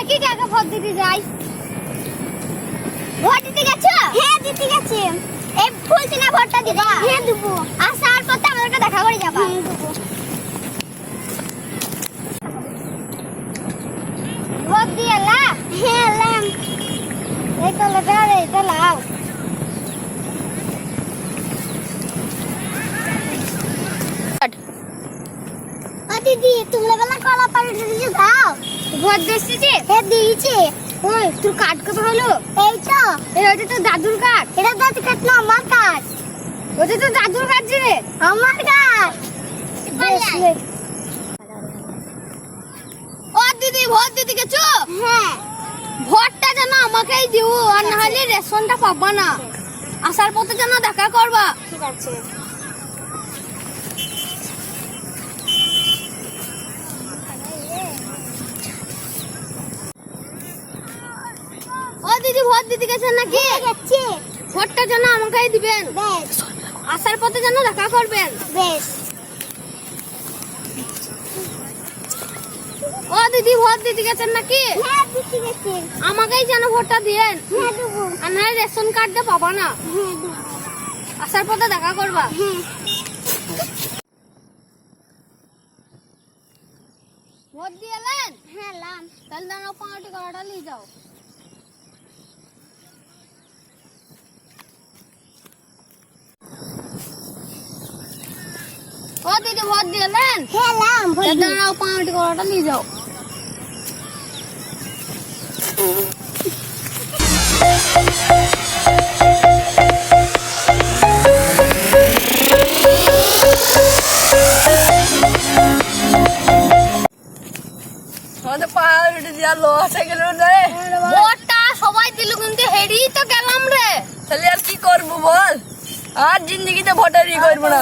দেখি কাকে ভোট দিতে যাই। ভোট দিতে গেছো? হ্যাঁ দিতে গেছি। এই ফুলছি না ভোটটা দিবা? হ্যাঁ দেব। আসার পথে আমাদেরকে দেখা করে যাবা। ভোট দিয়ে এলা? হ্যাঁ এলাম। এই তো লেখা রে, এটা লাও। দিদি তুমি বেলা কলা পাড়ে দিয়ে দাও। ভোট দিয়েছি? হ্যাঁ দিয়েছি। ওই তোর কার্ড কবে হলো? এই তো। এটা তো দাদুর কার্ড। এটা দাদুর কার্ড না, আমার কার্ড। ওটা তো দাদুর কার্ড রে। আমার কার্ড। ও দিদি ভোট দিতে গেছো? হ্যাঁ। ভোটটা যেন আমাকেই দিও, আর না হলে রেশনটা পাবা না। আসার পথে যেন দেখা করবা। ঠিক আছে। ও দিদি ভোট দিতে গেছেন নাকি? যাচ্ছি। ভোটটা যেন আমাকেই দিবেন। বেশ। আসার পথে যেন দেখা করবেন। বেশ। ও দিদি ভোট দিতে গেছেন নাকি? হ্যাঁ দিতে গেছি। আমাকেই যেন ভোটটা দিবেন। হ্যাঁ দেব। আর না রেশন কার্ড দিয়ে পাবা না। হ্যাঁ দেব। আসার পথে দেখা করবা। হ্যাঁ। ভোট দিয়ে এলেন? হ্যাঁ এলাম। তাহলে দাঁড়াও, 5টি করাটা নিয়ে যাও। ও দিদি ভোট দিয়ে এলেন? হ্যাঁ এলাম। দাঁড়াও, 5টি করাটা নিয়ে যাও। আমাদের পাহাড়ে দিয়া লস হয়ে গেল রে। ভোটটা সবাই দিল কিন্তু হেরিয়ে তো গেলাম রে। তাহলে আর কি করবো বল? আর জিন্দগিতে ভোটারই করবো না।